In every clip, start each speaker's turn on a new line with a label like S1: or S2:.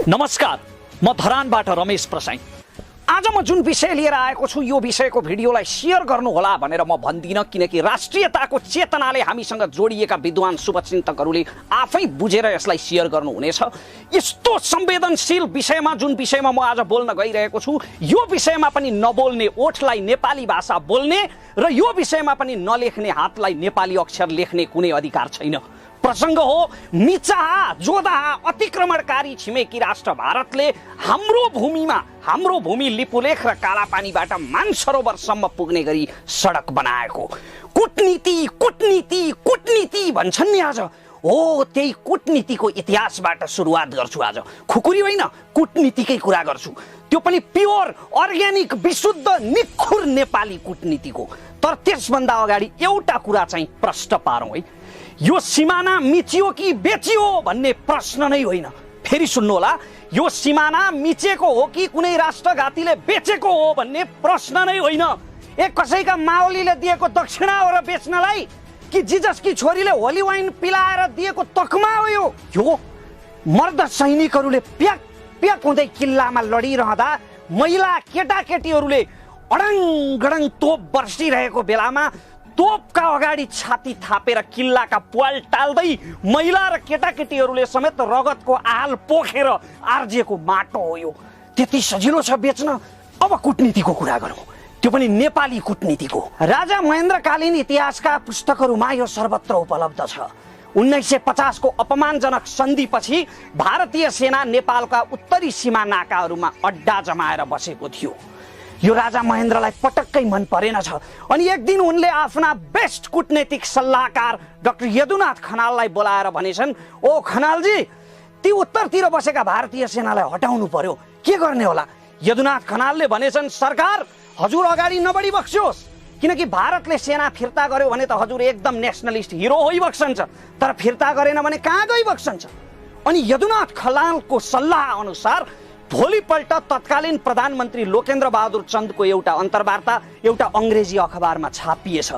S1: नमस्कार, म धरानबाट रमेश प्रसाई। आज म जुन विषय लिएर आएको छु यो विषयको भिडियोलाई शेयर गर्नुहोला भनेर म भन्दिनँ, किनकि राष्ट्रियताको चेतनाले हामीसँग जोडिएका विद्वान शुभचिन्तकहरूले आफै बुझेर यसलाई शेयर गर्नुहुनेछ। यस्तो संवेदनशील विषयमा जुन विषयमा म आज बोल्न गइरहेको छु यो विषयमा पनि नबोल्ने ओठलाई नेपाली भाषा बोल्ने र यो विषयमा पनि नलेख्ने हातलाई नेपाली अक्षर लेख्ने कुनै अधिकार छैन। प्रसंग हो मिचाहा जोदाहा अतिक्रमणकारी छिमेकी राष्ट्र भारतले हाम्रो भूमि लिपुलेख र कालापानीबाट मानसरोवरसम्म पुग्ने गरी सडक बनाएको। कूटनीति कूटनीति कूटनीति भन्छन् नि आज। हो, त्यही कूटनीतिको इतिहासबाट सुरुवात गर्छु आज। खुकुरी होइन, कूटनीतिकै कुरा गर्छु, त्यो पनि प्योर अर्ग्यानिक विशुद्ध निखुर नेपाली कूटनीतिको। तर त्यसभन्दा अगाडि एउटा कुरा चाहिँ प्रश्न पारौँ है। यो सिमाना मिचियो कि बेचियो भन्ने प्रश्न नै होइन। फेरि सुन्नु होला, यो सिमाना मिचेको हो कि कुनै राष्ट्रघातीले बेचेको हो भन्ने प्रश्न नै होइन। कसैका माओलीले दिएको दक्षिणा हो र बेच्नलाई, कि जिजसकी छोरीले होली वाइन पिलाएर दिएको तकमा हो यो? मर्द सैनिकहरूले प्याक प्याक हुँदै किल्लामा लडिरहँदा महिला केटाकेटीहरूले अडङ गडङ तोप बर्सिरहेको बेलामा तोपका अगाडि छाती थापेर किल्लाका प्वाल टाल्दै महिला र केटाकेटीहरूले समेत रगतको आल पोखेर आर्जिएको माटो हो यो। त्यति सजिलो छ बेच्न? अब कूटनीतिको कुरा गरौँ, त्यो पनि नेपाली कूटनीतिको। राजा महेन्द्रकालीन इतिहासका पुस्तकहरूमा यो सर्वत्र उपलब्ध छ। 1950 को अपमानजनक सन्धिपछि भारतीय सेना नेपालका उत्तरी सीमा नाकाहरूमा अड्डा जमाएर बसेको थियो। यो राजा महेन्द्रलाई पटक्कै मन परेन छ। अनि एक दिन उनले आफ्ना बेस्ट कूटनीतिक सल्लाहकार डाक्टर यदुनाथ खनाललाई बोलाएर भनेछन्, ओ खनालजी, ती उत्तरतिर बसेका भारतीय सेनालाई हटाउनु पर्यो, के गर्ने होला? यदुनाथ खनालले भनेछन्, सरकार हजुर अगाडि नबढी बक्सियोस्, किनकि भारतले सेना फिर्ता गर्यो भने त हजुर एकदम नेसनलिस्ट हिरो होइबक्सन्छ, तर फिर्ता गरेन भने कहाँ गइबक्सन्छ? अनि यदुनाथ खनालको सल्लाह अनुसार भोलिपल्ट तत्कालीन प्रधानमन्त्री लोकेन्द्र बहादुर चन्दको एउटा अन्तर्वार्ता एउटा अङ्ग्रेजी अखबारमा छापिएछ।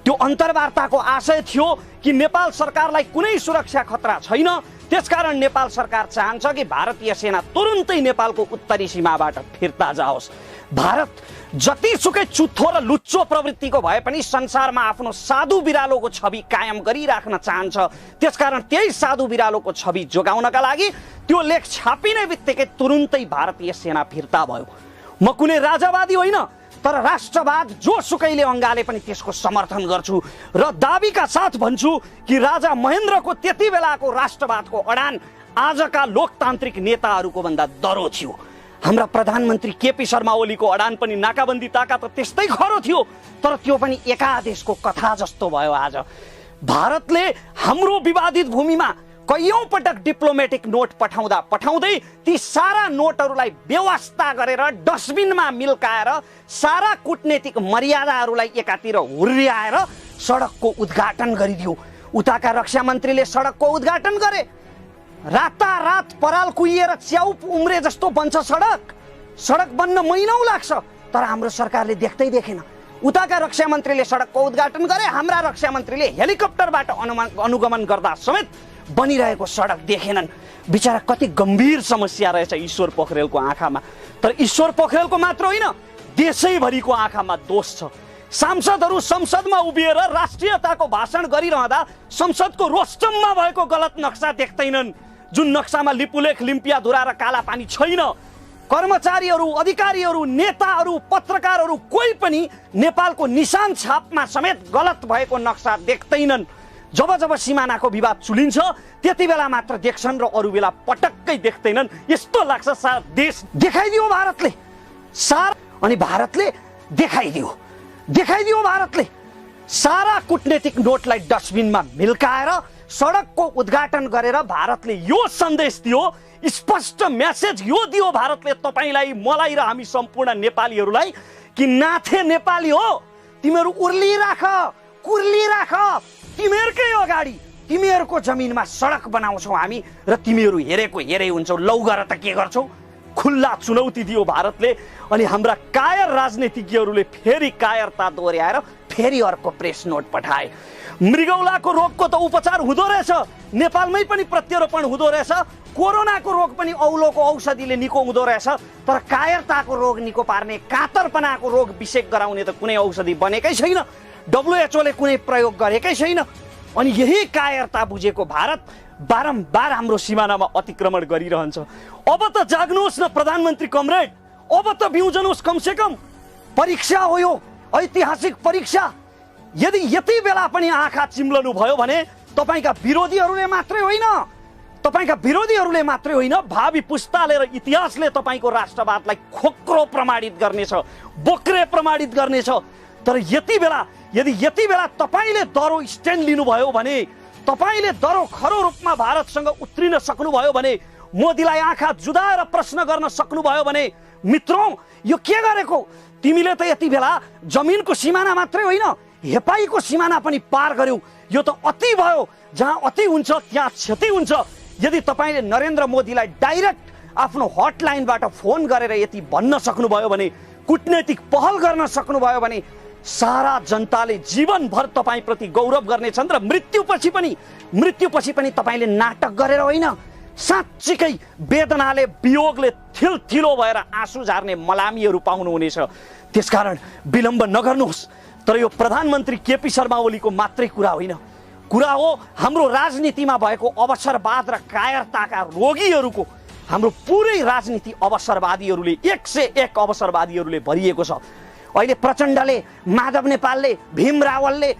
S1: त्यो अन्तर्वार्ताको आशय थियो कि नेपाल सरकारलाई कुनै सुरक्षा खतरा छैन, त्यसकारण नेपाल सरकार चाहन्छ कि भारतीय सेना तुरुन्तै नेपालको उत्तरी सीमाबाट फिर्ता जाओस्। भारत जतिसुकै चुथो र लुच्चो प्रवृत्तिको भए पनि संसारमा आफ्नो साधु बिरालोको छवि कायम गरिराख्न चाहन्छ। त्यसकारण त्यही साधु बिरालोको छवि जोगाउनका लागि त्यो लेख छापिने बित्तिकै तुरुन्तै भारतीय सेना फिर्ता भयो। म कुनै राजावादी होइन, तर राष्ट्रवाद जोसुकैले अङ्गाले पनि त्यसको समर्थन गर्छु र दाबीका साथ भन्छु कि राजा महेन्द्रको त्यति बेलाको राष्ट्रवादको अडान आजका लोकतान्त्रिक नेताहरूको भन्दा दरो थियो। हाम्रा प्रधानमन्त्री केपी शर्मा ओलीको अडान पनि नाकाबन्दी ताका त त्यस्तै खरो थियो, तर त्यो पनि एकादेशको कथा जस्तो भयो। आज भारतले हाम्रो विवादित भूमिमा कैयौं पटक डिप्लोमेटिक नोट पठाउँदै ती सारा नोटहरूलाई व्यवस्था गरेर डस्टबिनमा मिल्काएर सारा कूटनीतिक मर्यादाहरूलाई एकातिर हुर्याएर सडकको उद्घाटन गरिदियो। उताका रक्षा मन्त्रीले सडकको उद्घाटन गरे, रातारात पराल कुहिएर च्याउ उम्रे जस्तो बन्छ सडक बन्न महिनौं लाग्छ, तर हाम्रो सरकारले देख्दै देखेन। उताका रक्षा मन्त्रीले सडकको उद्घाटन गरे, हाम्रा रक्षा मन्त्रीले हेलिकप्टरबाट अनुगमन गर्दा समेत बनिरहेको सडक देखेनन्। बिचरा कति गम्भीर समस्या रहेछ ईश्वर पोखरेलको आँखामा। तर ईश्वर पोखरेलको मात्र होइन, देशैभरिको आँखामा दोष छ। सांसदहरू संसदमा उभिएर राष्ट्रियताको भाषण गरिरहँदा संसदको रोस्टममा भएको गलत नक्सा देख्दैनन्, जुन नक्सामा लिपुलेख, लिम्पियाधुरा र कालापानी छैन। कर्मचारीहरू, अधिकारीहरू, नेताहरू, पत्रकारहरू कोही पनि नेपालको निशान छापमा समेत गलत भएको नक्सा देख्दैनन्। जब सिमानाको विवाद चुलिन्छ त्यति बेला मात्र देख्छन् र अरू बेला पटक्कै देख्दैनन्। यस्तो लाग्छ सारा देश देखाइदियो भारतले, अनि भारतले देखाइदियो भारतले सारा कूटनीतिक नोटलाई डस्टबिनमा मिल्काएर सडकको उद्घाटन गरेर भारतले यो सन्देश दियो, स्पष्ट मेसेज यो दियो भारतले तपाईलाई, मलाई र हामी सम्पूर्ण नेपालीहरूलाई कि नाथे नेपाली हो, तिमीहरू कुर्लिराख, तिमीहरूकै अगाडि तिमीहरूको जमिनमा सडक बनाउँछौ हामी र तिमीहरू हेरै हुन्छौ, लौ गर त के गर्छौ? खुल्ला चुनौती दियो भारतले। अनि हाम्रा कायर राजनीतिज्ञहरूले फेरि कायरता दोहोर्याएर फेरि अर्को प्रेस नोट पठाए। मृगौलाको रोगको त उपचार हुँदो रहेछ, नेपालमै पनि प्रत्यारोपण हुँदो रहेछ, कोरोनाको रोग पनि औलोको औषधिले निको हुँदो रहेछ, तर कायरताको रोग निको पार्ने, कातरपनाको रोग विषेक गराउने त कुनै औषधि बनेकै छैन, WHO ले कुनै प्रयोग गरेकै छैन। अनि यही कायरता बुझेको भारत बारम्बार हाम्रो सिमानामा अतिक्रमण गरिरहन्छ। अब त जाग्नुहोस् न प्रधानमन्त्री कमरेड, अब त बिउजनुहोस्, कमसेकम परीक्षा हो यो, ऐतिहासिक परीक्षा। यदि यति बेला पनि आँखा चिम्लनु भयो भने तपाईका विरोधीहरूले मात्रै होइन, तपाईका विरोधीहरूले मात्रै होइन, भावी पुस्ताले र इतिहासले तपाईको राष्ट्रवादलाई खोक्रो प्रमाणित गर्नेछ, बोक्रे प्रमाणित गर्नेछ। तर यदि यति बेला तपाईले दरो स्ट्यान्ड लिनुभयो भने, तपाईले दरो खरो रूपमा भारतसँग उत्रिन सक्नुभयो भने, मोदीलाई आँखा जुदाएर प्रश्न गर्न सक्नुभयो भने, मित्रौं यो के गरेको? तिमीले त यति बेला जमिनको सिमाना मात्रै होइन, हेपाईको सिमाना पनि पार गर्यौ। यो त अति भयो, जहाँ अति हुन्छ त्यहाँ क्षति हुन्छ। यदि तपाईले नरेन्द्र मोदीलाई डाइरेक्ट आफ्नो हटलाइनबाट फोन गरेर यति भन्न सक्नुभयो भने, कूटनैतिक पहल गर्न सक्नुभयो भने, सारा जनताले जीवनभर तपाईप्रति गौरव गर्नेछन् र मृत्युपछि पनि तपाईले नाटक गरेर होइन, साँच्चीकै वेदनाले वियोगले थिलथिलो भएर आँसु झार्ने मलामीहरू पाउनुहुनेछ। त्यसकारण विलम्ब नगर्नुहोस्। तर यो प्रधानमन्त्री केपी शर्मा ओलीको मात्रै कुरा होइन, कुरा हो हाम्रो राजनीतिमा भएको अवसरवाद र कायरताका रोगीहरूको। हाम्रो पुरै राजनीति अवसरवादीहरूले, 101 अवसरवादीहरूले भरिएको छ। अहिले प्रचण्डले, माधव नेपालले, भीम रावलले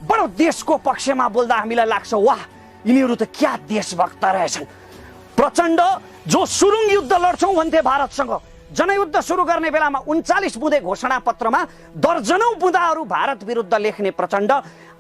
S1: बडो देशको पक्षमा बोल्दा हामीलाई लाग्छ वाह यिनीहरू त क्या देशभक्त रहेछन्। प्रचण्ड जो सुरुङ युद्ध लड्छौँ भन्थे भारतसँग, जनयुद्ध सुरु गर्ने बेलामा 39 बुँदे घोषणा पत्रमा दर्जनौं बुँदाहरू भारत विरुद्ध लेख्ने प्रचण्ड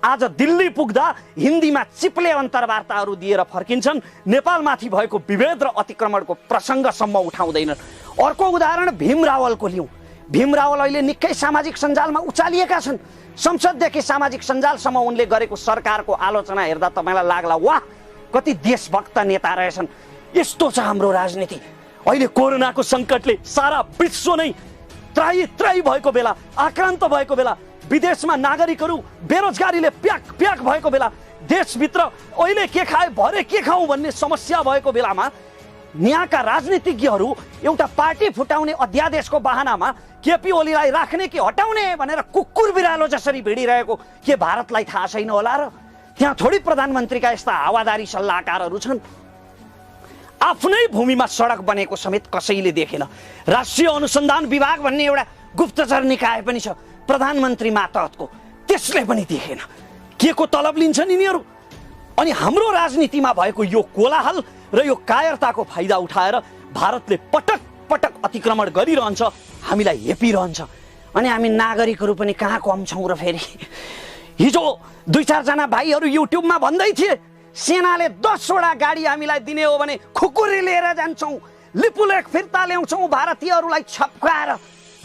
S1: आज दिल्ली पुग्दा हिन्दीमा चिप्ले अन्तर्वार्ताहरू दिएर फर्किन्छन्, नेपालमाथि भएको विभेद र अतिक्रमणको प्रसङ्गसम्म उठाउँदैनन्। अर्को उदाहरण भीम रावलको लिउँ। भीम रावल अहिले निकै सामाजिक सञ्जालमा उचालिएका छन्। संसददेखि सामाजिक सञ्जालसम्म उनले गरेको सरकारको आलोचना हेर्दा तपाईँलाई लाग्ला वाह कति देशभक्त नेता रहेछन्। यस्तो छ हाम्रो राजनीति। अहिले कोरोनाको सङ्कटले सारा विश्व नै त्राही भएको बेला, आक्रान्त भएको बेला, विदेशमा नागरिकहरू बेरोजगारीले प्याक भएको बेला, देशभित्र अहिले के खाए भरे के खाउँ भन्ने समस्या भएको बेलामा यहाँका राजनीतिज्ञहरू एउटा पार्टी फुटाउने अध्यादेशको बहानामा केपी ओलीलाई राख्ने कि हटाउने भनेर कुकुर बिरालो जसरी भिडिरहेको के भारतलाई थाहा छैन होला र? त्यहाँ थोरै प्रधानमन्त्रीका यस्ता हावादारी सल्लाहकारहरू छन्। आफ्नै भूमिमा सडक बनेको समेत कसैले देखेन। राष्ट्रिय अनुसन्धान विभाग भन्ने एउटा गुप्तचर निकाय पनि छ प्रधानमन्त्री मातहतको, त्यसले पनि देखेन। के को तलब लिन्छन् यिनीहरू? अनि हाम्रो राजनीतिमा भएको यो कोलाहल र यो कायरताको फाइदा उठाएर भारतले पटक पटक अतिक्रमण गरिरहन्छ, हामीलाई हेपिरहन्छ। अनि हामी नागरिकहरू पनि कहाँ कम छौँ र? फेरि हिजो 2-4 जना भाइहरू युट्युबमा भन्दै थिए सेनाले 10 वटा गाडी हामीलाई दिने हो भने खुकुरी लिएर जान्छौँ, लिपुलेख फिर्ता ल्याउँछौँ भारतीयहरूलाई छप्काएर।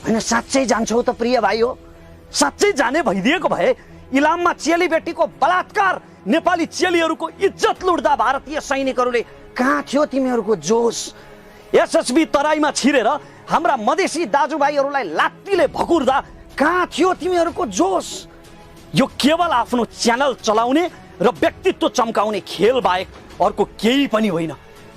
S1: होइन साँच्चै जान्छौ त प्रिय भाइ हो? साँच्चै जाने भइदिएको भए इलाममा चेलीबेटीको बलात्कार, नेपाली चेलीहरूको इज्जत लुट्दा भारतीय सैनिकहरूले कहाँ थियो तिमीहरूको जोस? एसएसबी तराईमा छिरेर हाम्रा मधेसी दाजुभाइहरूलाई लात्तीले भकुर्दा कहाँ थियो तिमीहरूको जोस? यो केवल आफ्नो च्यानल चलाउने र व्यक्तित्व चम्काउने खेल बाहेक अर्को केही पनि होइन।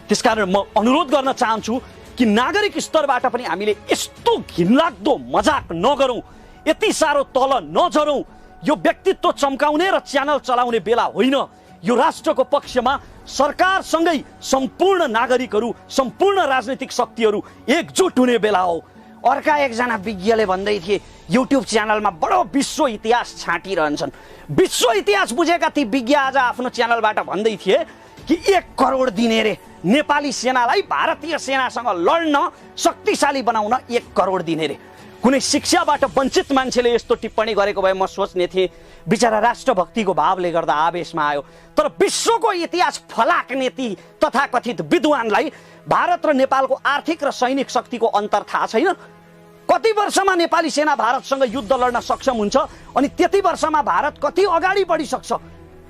S1: त्यसकारण म अनुरोध गर्न चाहन्छु कि नागरिक स्तरबाट पनि हामीले यस्तो घिनलाग्दो मजाक नगरौँ, यति साह्रो तल नझरौँ। यो व्यक्तित्व चम्काउने र च्यानल चलाउने बेला होइन। यो राष्ट्रको पक्षमा सरकारसँगै सम्पूर्ण नागरिकहरू, सम्पूर्ण राजनीतिक शक्तिहरू एकजुट हुने बेला हो। अर्का एकजना विज्ञले भन्दै थिए युट्युब च्यानलमा बडो विश्व इतिहास छाँटिरहन्छन्। विश्व इतिहास बुझेका ती विज्ञ आज आफ्नो च्यानलबाट भन्दै थिए कि 1 करोड दिने रे नेपाली सेनालाई भारतीय सेनासँग लड्न शक्तिशाली बनाउन 1 करोड दिने रे। कुनै शिक्षाबाट वञ्चित मान्छेले यस्तो टिप्पणी गरेको भए म सोच्ने थिएँ बिचरा राष्ट्रभक्तिको भावले गर्दा आवेशमा आयो। तर विश्वको इतिहास फलाक्ने ती तथाकथित विद्वानलाई भारत र नेपालको आर्थिक र सैनिक शक्तिको अन्तर थाहा छैन। कति वर्षमा नेपाली सेना भारतसँग युद्ध लड्न सक्षम हुन्छ अनि त्यति वर्षमा भारत कति अगाडि बढिसक्छ।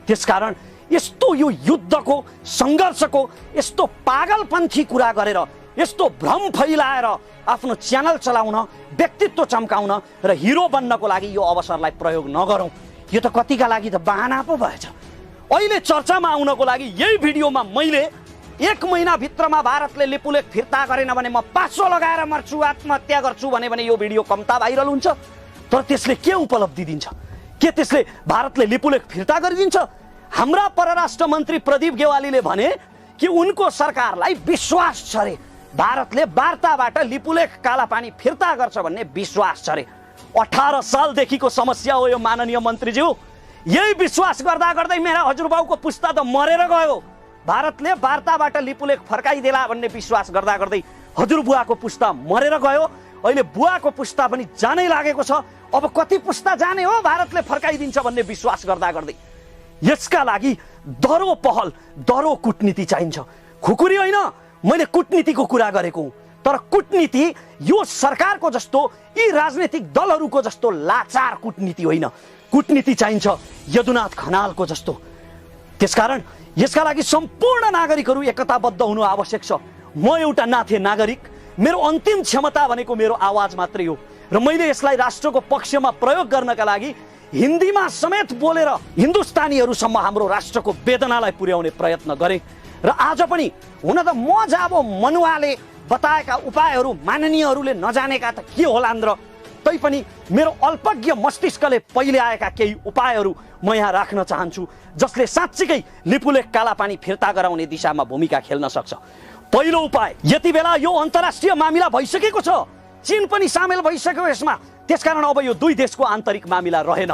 S1: त्यसकारण यस्तो यो युद्धको सङ्घर्षको यस्तो पागलपन्थी कुरा गरेर, यस्तो भ्रम फैलाएर आफ्नो च्यानल चलाउन, व्यक्तित्व चम्काउन र हिरो बन्नको लागि यो अवसरलाई प्रयोग नगरौँ। यो त कतिका लागि त बहाना पो भएछ। अहिले चर्चामा आउनको लागि यही भिडियोमा मैले 1 महिनाभित्रमा भारतले लिपुलेख फिर्ता गरेन भने म 500 लगाएर मर्छु, आत्महत्या गर्छु भने यो भिडियो कम्ता भाइरल हुन्छ। तर त्यसले के उपलब्धि दिन्छ? के त्यसले भारतले लिपुलेख फिर्ता गरिदिन्छ? हाम्रा परराष्ट्र मन्त्री प्रदीप गेवालीले भने कि उनको सरकारलाई विश्वास छ रे, भारतले वार्ताबाट लिपुलेख कालापानी फिर्ता गर्छ भन्ने विश्वास छ रे। 18 सालदेखिको समस्या हो यो माननीय मन्त्रीज्यू। यही विश्वास गर्दा गर्दै मेरा हजुरबाउको पुस्ता त मरेर गयो। भारतले वार्ताबाट लिपुलेख फर्काइदेला भन्ने विश्वास गर्दा गर्दै हजुरबुवाको पुस्ता मरेर गयो। अहिले बुवाको पुस्ता पनि जानै लागेको छ। अब कति पुस्ता जाने हो भारतले फर्काइदिन्छ भन्ने विश्वास गर्दा गर्दै। यसका लागि दरो पहल, दरो कूटनीति चाहिन्छ। खुकुरी होइन, मैले कूटनीतिको कुरा गरेको हुँ। तर कूटनीति यो सरकारको जस्तो, यी राजनीतिक दलहरूको जस्तो लाचार कूटनीति होइन। कूटनीति चाहिन्छ यदुनाथ खनालको जस्तो। त्यसकारण यसका लागि सम्पूर्ण नागरिकहरू एकताबद्ध हुनु आवश्यक छ। म एउटा नाथे नागरिक, मेरो अन्तिम क्षमता भनेको मेरो आवाज मात्रै हो र मैले यसलाई राष्ट्रको पक्षमा प्रयोग गर्नका लागि हिन्दीमा समेत बोलेर हिन्दुस्तानीहरूसम्म हाम्रो राष्ट्रको वेदनालाई पुर्याउने प्रयत्न गरेँ। र आज पनि हुन त म जब मनुवाले बताएका उपायहरू माननीयहरूले नजानेका त के होलान् र, तैपनि मेरो अल्पज्ञ मस्तिष्कले पहिले आएका केही उपायहरू म यहाँ राख्न चाहन्छु जसले साँच्चीकै लिपुलेख कालापानी फिर्ता गराउने दिशामा भूमिका खेल्न सक्छ। पहिलो उपाय, यति बेला यो अन्तर्राष्ट्रिय मामिला भइसकेको छ, चीन पनि सामेल भइसक्यो यसमा। त्यसकारण अब यो दुई देशको आन्तरिक मामिला रहेन।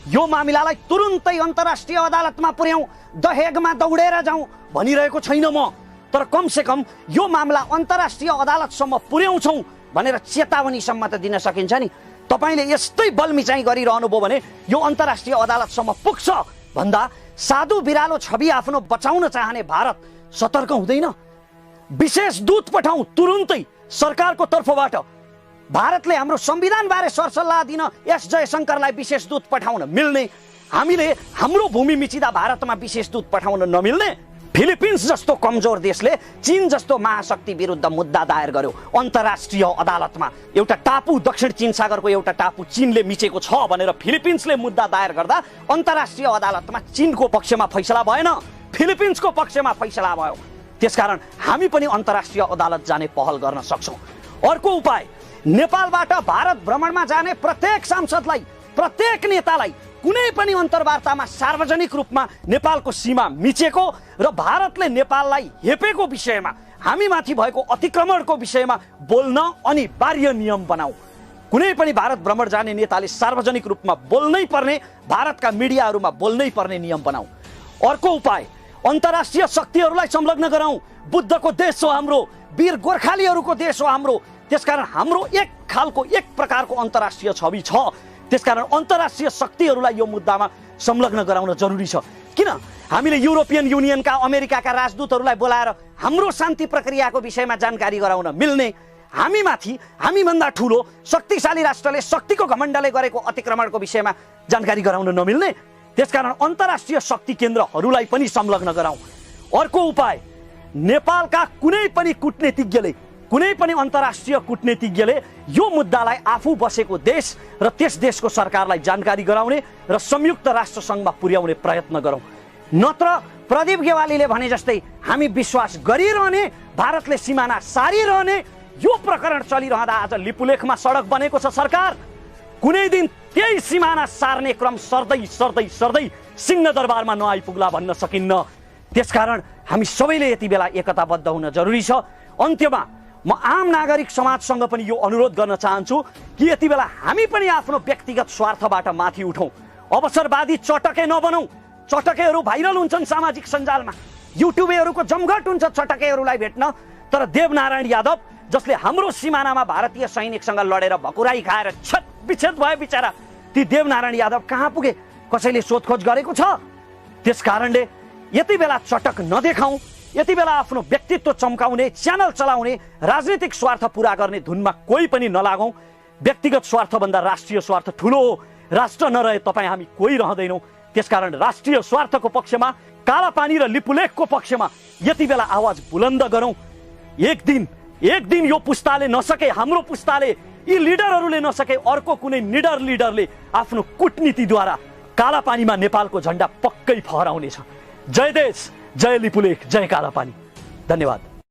S1: यो मामिलालाई तुरुन्तै अन्तर्राष्ट्रिय अदालतमा पुर्याउँ, द हेगमा दौडेर जाउँ भनिरहेको छैन म। तर कमसेकम यो मामला अन्तर्राष्ट्रिय अदालतसम्म पुर्याउँछौँ भनेर चेतावनीसम्म त दिन सकिन्छ नि। तपाईँले यस्तै बलमिचाइ गरिरहनु भयो भने यो अन्तर्राष्ट्रिय अदालतसम्म पुग्छ भन्दा साधु बिरालो छवि आफ्नो बचाउन चाहने भारत सतर्क हुँदैन? विशेष दूत पठाउँ तुरुन्तै सरकारको तर्फबाट। भारतले हाम्रो संविधान बारे सरसल्लाह दिन एस जयशंकरलाई विशेष दूत पठाउन मिल्ने, हामीले हाम्रो भूमि मिचिदा भारतमा विशेष दूत पठाउन नमिल्ने? फिलिपिन्स जस्तो कमजोर देशले चीन जस्तो महाशक्ति विरुद्ध मुद्दा दायर गर्यो अन्तर्राष्ट्रिय अदालतमा। एउटा टापु, दक्षिण चीन सागरको एउटा टापु चीनले मिचेको छ भनेर फिलिपिन्सले मुद्दा दायर गर्दा अन्तर्राष्ट्रिय अदालतमा चीनको पक्षमा फैसला भएन, फिलिपिन्सको पक्षमा फैसला भयो। त्यसकारण हामी पनि अन्तर्राष्ट्रिय अदालत जाने पहल गर्न सक्छौँ। अर्को उपाय, नेपालबाट भारत भ्रमणमा जाने प्रत्येक सांसदलाई, प्रत्येक नेतालाई कुनै पनि अन्तर्वार्तामा सार्वजनिक रूपमा नेपालको सीमा मिचेको र भारतले नेपाललाई हेपेको विषयमा, हामीमाथि भएको अतिक्रमणको विषयमा बोल्न अनिवार्य नियम बनाऊ। कुनै पनि भारत भ्रमण जाने नेताले सार्वजनिक रूपमा बोल्नै पर्ने, भारतका मिडियाहरूमा बोल्नै पर्ने नियम बनाऊ। अर्को उपाय, अन्तर्राष्ट्रिय शक्तिहरूलाई संलग्न गराउँ। बुद्धको देश हो हाम्रो, वीर गोर्खालीहरूको देश हो हाम्रो। त्यसकारण हाम्रो एक खालको, एक प्रकारको अन्तर्राष्ट्रिय छवि छ। त्यसकारण अन्तर्राष्ट्रिय शक्तिहरूलाई यो मुद्दामा संलग्न गराउन जरुरी छ। किन हामीले युरोपियन युनियनका, अमेरिकाका राजदूतहरूलाई बोलाएर हाम्रो शान्ति प्रक्रियाको विषयमा जानकारी गराउन मिल्ने? हामीमाथि हामीभन्दा ठुलो शक्तिशाली राष्ट्रले शक्तिको घमण्डले गरेको अतिक्रमणको विषयमा जानकारी गराउन नमिल्ने? त्यसकारण अन्तर्राष्ट्रिय शक्ति केन्द्रहरूलाई पनि संलग्न गराउँ। अर्को उपाय, नेपालका कुनै पनि कूटनीतिज्ञले, कुनै पनि अन्तर्राष्ट्रिय कूटनीतिज्ञले यो मुद्दालाई आफू बसेको देश र त्यस देशको सरकारलाई जानकारी गराउने र संयुक्त राष्ट्र सङ्घमा पुर्याउने प्रयत्न गरौँ। नत्र प्रदीप गेवालीले भने जस्तै हामी विश्वास गरिरहने, भारतले सिमाना सारिरहने, यो प्रकरण चलिरहँदा आज लिपुलेखमा सडक बनेको छ सरकार, कुनै दिन त्यही सिमाना सार्ने क्रम सर्दै सर्दै सर्दै सिंहदरबारमा नआइपुग्ला भन्न सकिन्न। त्यसकारण हामी सबैले यति बेला एकताबद्ध हुन जरुरी छ। अन्त्यमा म आम नागरिक समाजसँग पनि यो अनुरोध गर्न चाहन्छु कि यति बेला हामी पनि आफ्नो व्यक्तिगत स्वार्थबाट माथि उठौँ। अवसरवादी चटके नबनौँ। चटकेहरू भाइरल हुन्छन् सामाजिक सञ्जालमा, युट्युबेहरूको जमघट हुन्छ चटकेहरूलाई भेट्न। तर देवनारायण यादव जसले हाम्रो सिमानामा भारतीय सैनिकसँग लडेर भकुराई खाएर छत विच्छेद भयो बिचरा, ती देवनारायण यादव कहाँ पुगे? कसैले सोधखोज गरेको छ? त्यसकारणले यति बेला चटक नदेखाउँ, यति बेला आफ्नो व्यक्तित्व चम्काउने, च्यानल चलाउने, राजनीतिक स्वार्थ पूरा गर्ने धुनमा कोही पनि नलागौँ। व्यक्तिगत स्वार्थभन्दा राष्ट्रिय स्वार्थ ठुलो हो। राष्ट्र नरहे तपाईँ हामी कोही रहँदैनौँ। त्यसकारण राष्ट्रिय स्वार्थको पक्षमा, कालापानी र लिपुलेखको पक्षमा यति बेला आवाज बुलन्द गरौँ। एक दिन यो पुस्ताले नसके, हाम्रो पुस्ताले, यी लिडरहरूले नसके, अर्को कुनै निडर लिडरले आफ्नो कूटनीतिद्वारा
S2: कालापानीमा नेपालको झण्डा पक्कै फहराउनेछ। जय देश, जय लिपुलेख, जय कालापानी। धन्यवाद।